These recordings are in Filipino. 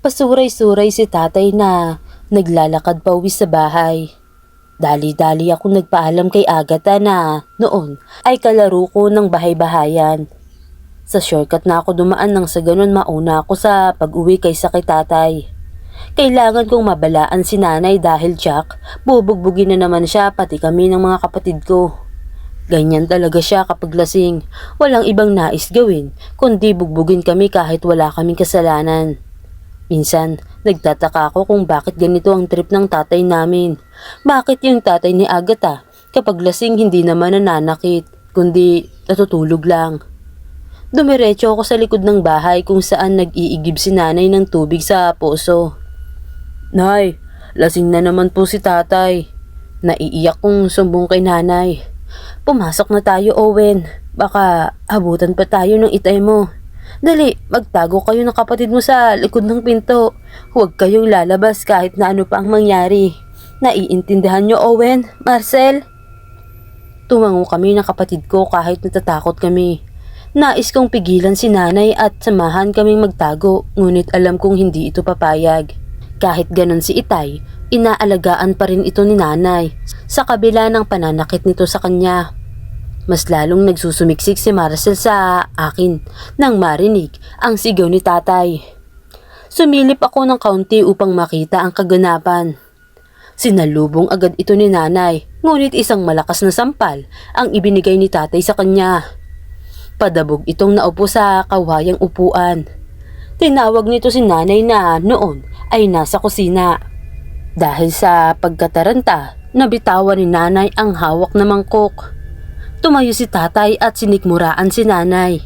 Pasuray-suray si tatay na naglalakad pa uwi sa bahay. Dali-dali ako nagpaalam kay Agatha na noon ay kalaro ko ng bahay-bahayan. Sa shortcut na ako dumaan nang sa ganun mauna ako sa pag-uwi kaysa kay tatay. Kailangan kong mabalaan si nanay dahil Jack, bubugbugin na naman siya pati kami ng mga kapatid ko. Ganyan talaga siya kapag lasing, walang ibang nais gawin kundi bugbugin kami kahit wala kaming kasalanan. Minsan, nagtataka ako kung bakit ganito ang trip ng tatay namin. Bakit yung tatay ni Agatha, kapag lasing hindi naman nananakit, kundi natutulog lang. Dumiretso ako sa likod ng bahay kung saan nag-iigib si nanay ng tubig sa poso. Nay, lasing na naman po si tatay. Naiiyak kong sumbong kay nanay. Pumasok na tayo, Owen. Baka abutan pa tayo ng itay mo. Dali, magtago kayo ng kapatid mo sa likod ng pinto. Huwag kayong lalabas kahit na ano pa ang mangyari. Naiintindihan niyo, Owen, Marcel? Tumango kami ng kapatid ko kahit natatakot kami. Nais kong pigilan si nanay at samahan kaming magtago, ngunit alam kong hindi ito papayag. Kahit ganon si Itay, inaalagaan pa rin ito ni nanay sa kabila ng pananakit nito sa kanya. Mas lalong nagsusumiksik si Marcel sa akin nang marinig ang sigaw ni tatay. Sumilip ako ng kaunti upang makita ang kaganapan. Sinalubong agad ito ni nanay, ngunit isang malakas na sampal ang ibinigay ni tatay sa kanya. Padabog itong naupo sa kawayang upuan. Tinawag nito si nanay na noon ay nasa kusina. Dahil sa pagkataranta, nabitawan ni nanay ang hawak na mangkok. Tumayo si tatay at sinikmuraan si nanay.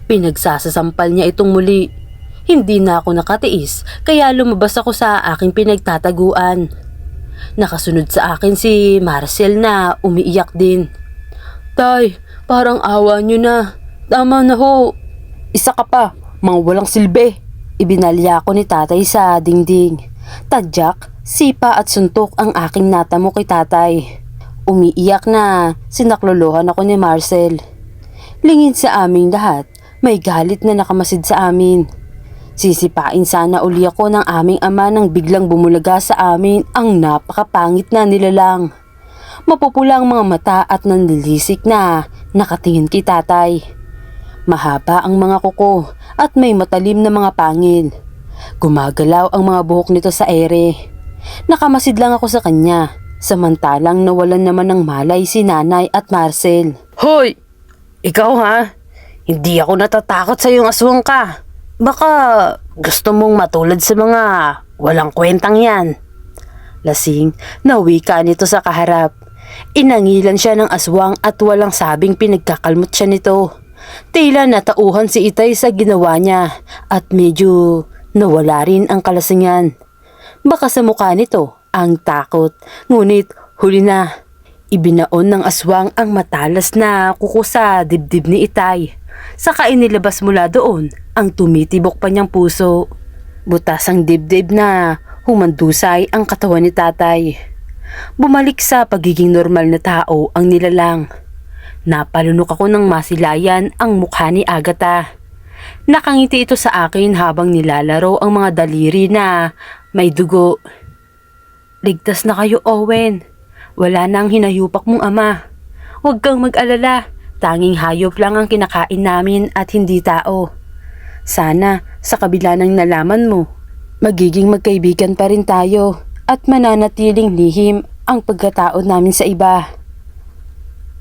Pinagsasasampal niya itong muli. Hindi na ako nakatiis kaya lumabas ako sa aking pinagtataguan. Nakasunod sa akin si Marcel na umiiyak din. Tay, parang awa niyo na. Tama na ho. Isa ka pa, mga walang silbi. Ibinalya ko ni tatay sa dingding. Tadyak, sipa at suntok ang aking natamo kay tatay. Umiiyak na sinaklolohan ako ni Marcel. Lingid sa aming lahat, may galit na nakamasid sa amin. Sisipain sana uli ako ng aming ama nang biglang bumulaga sa amin ang napakapangit na nilalang. Mapupula ang mga mata at nanlilisik na nakatingin kay tatay. Mahaba ang mga kuko at may matalim na mga pangil. Gumagalaw ang mga buhok nito sa ere. Nakamasid lang ako sa kanya. Samantalang nawalan naman ng malay si nanay at Marcel. Hoy! Ikaw ha? Hindi ako natatakot sa iyong aswang ka. Baka gusto mong matulad sa mga walang kwentang yan. Lasing, nawika nito sa kaharap. Inangilan siya ng aswang at walang sabing pinagkakalmot siya nito. Tila natauhan si Itay sa ginawa niya at medyo nawala rin ang kalasingan. Baka sa mukha nito ang takot, ngunit huli na. Ibinaon ng aswang ang matalas na kuko sa dibdib ni Itay. Saka inilabas mula doon ang tumitibok pa niyang puso. Butas ang dibdib na humandusay ang katawan ni tatay. Bumalik sa pagiging normal na tao ang nilalang. Napalunok ako ng masilayan ang mukha ni Agatha. Nakangiti ito sa akin habang nilalaro ang mga daliri na may dugo. Ligtas na kayo, Owen. Wala na ang hinayupak mong ama. Huwag kang mag-alala. Tanging hayop lang ang kinakain namin at hindi tao. Sana sa kabila ng nalaman mo, magiging magkaibigan pa rin tayo at mananatiling lihim ang pagkatao namin sa iba.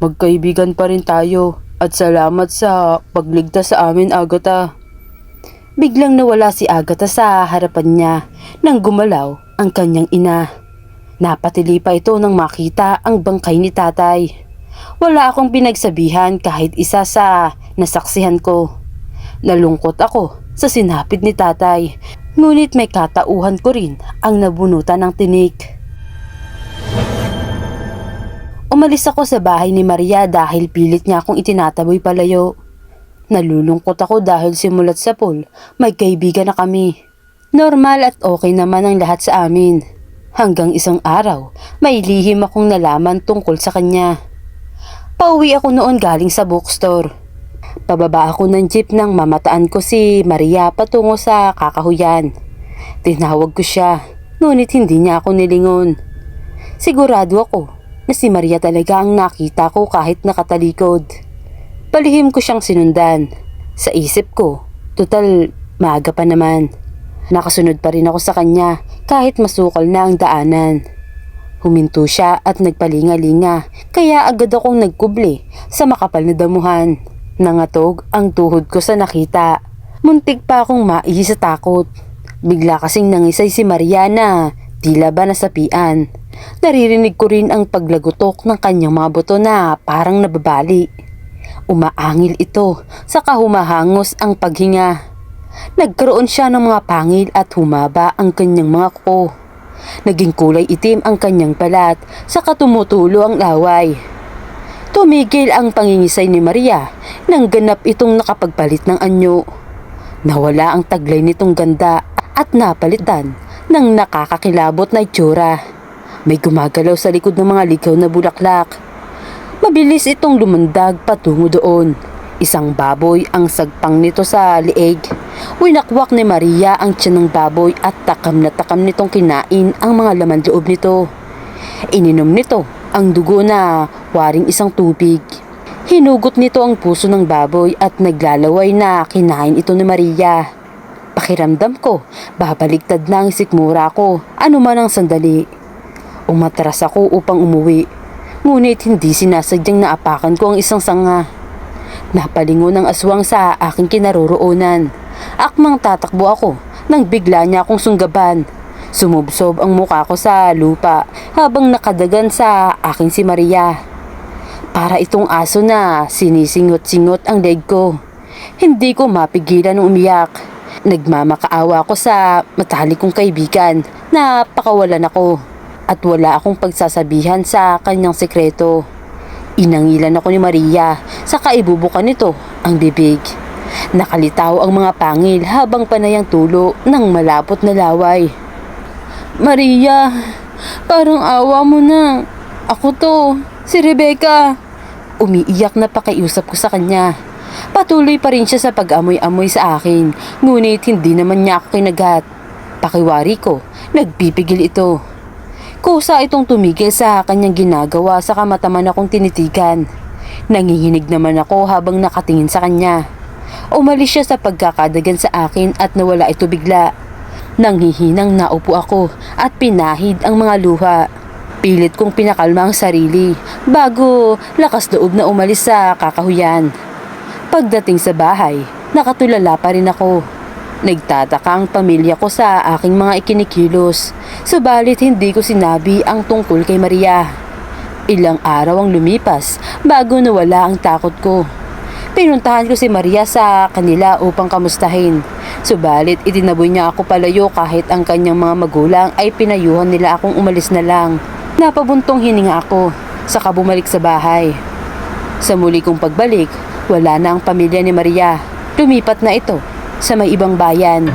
Magkaibigan pa rin tayo at salamat sa pagligtas sa amin, Agatha. Biglang nawala si Agatha sa harapan niya nang gumalaw ang kanyang ina. Napatili pa ito nang makita ang bangkay ni tatay. Wala akong pinagsabihan kahit isa sa nasaksihan ko. Nalungkot ako sa sinapit ni tatay, ngunit may katauhan ko rin ang nabunutan ng tinik. Umalis ako sa bahay ni Maria dahil pilit niya akong itinataboy palayo. Nalulungkot ako dahil simulat sa pool, may kaibigan na kami. Normal at okay naman ang lahat sa amin. Hanggang isang araw, may lihim akong nalaman tungkol sa kanya. Pauwi ako noon galing sa bookstore. Pababa ako ng jeep nang mamataan ko si Maria patungo sa kakahuyan. Tinawag ko siya, ngunit hindi niya ako nilingon. Sigurado ako na si Maria talaga ang nakita ko kahit nakatalikod. Palihim ko siyang sinundan. Sa isip ko, total maaga pa naman. Nakasunod pa rin ako sa kanya kahit masukal na ang daanan. Huminto siya at nagpalinga-linga kaya agad akong nagkubli sa makapal na damuhan. Nangatog ang tuhod ko sa nakita. Muntik pa akong maihi sa takot. Bigla kasing nangisay si Maria na tila ba nasapian. Naririnig ko rin ang paglagutok ng kanyang mga buto na parang nababali. Umaangil ito, saka humahangos ang paghinga. Nagkaroon siya ng mga pangil at humaba ang kanyang mga kuko. Naging kulay itim ang kanyang balat, saka tumutulo ang laway. Tumigil ang pangingisay ni Maria nang ganap itong nakapagpalit ng anyo. Nawala ang taglay nitong ganda at napalitan ng nakakakilabot na itsura. May gumagalaw sa likod ng mga ligaw na bulaklak. Mabilis itong lumundag patungo doon. Isang baboy ang sagpang nito sa lieg. Winakwak ni Maria ang tiyan ng baboy at takam na takam nitong kinain ang mga laman loob nito. Ininom nito ang dugo na waring isang tubig. Hinugot nito ang puso ng baboy at naglalaway na kinain ito ni Maria. Pakiramdam ko, babaliktad na ang sikmura ko, ano man ang sandali. Umatras ako upang umuwi. Ngunit hindi sinasadyang naapakan ko ang isang sanga. Napalingon ang aswang sa aking kinaroroonan. Akmang tatakbo ako nang bigla niya akong sunggaban. Sumubsob ang mukha ko sa lupa habang nakadagan sa aking si Maria. Para itong aso na sinisingot-singot ang leg ko. Hindi ko mapigilan ng umiyak. Nagmamakaawa ako sa matalik kong kaibigan na pakawalan ako. At wala akong pagsasabihan sa kanyang sekreto. Inangilan ako ni Maria, saka ibubukan nito ang bibig. Nakalitaw ang mga pangil habang panay ang tulo ng malapot na laway. Maria, parang awa mo na. Ako to, si Rebecca. Umiiyak na pakiusap ko sa kanya. Patuloy pa rin siya sa pag-amoy-amoy sa akin, ngunit hindi naman niya ako kinagat. Pakiwari ko, nagpipigil ito. Kusa itong tumigil sa kanyang ginagawa sa kamataman akong tinitigan. Nanginginig naman ako habang nakatingin sa kanya. Umalis siya sa pagkakadagan sa akin at nawala ito bigla. Nanghihinang naupo ako at pinahid ang mga luha. Pilit kong pinakalma ang sarili bago lakas loob na umalis sa kakahuyan. Pagdating sa bahay, nakatulala pa rin ako. Nagtataka ang pamilya ko sa aking mga ikinikilos, subalit hindi ko sinabi ang tungkol kay Maria. Ilang araw ang lumipas bago nawala ang takot ko. Pinuntahan ko si Maria sa kanila upang kamustahin, subalit itinaboy niya ako palayo kahit ang kanyang mga magulang ay pinayuhan nila akong umalis na lang. Napabuntong hininga ako, saka bumalik sa bahay. Sa muli kong pagbalik, wala na ang pamilya ni Maria. Lumipat na ito sa may ibang bayan.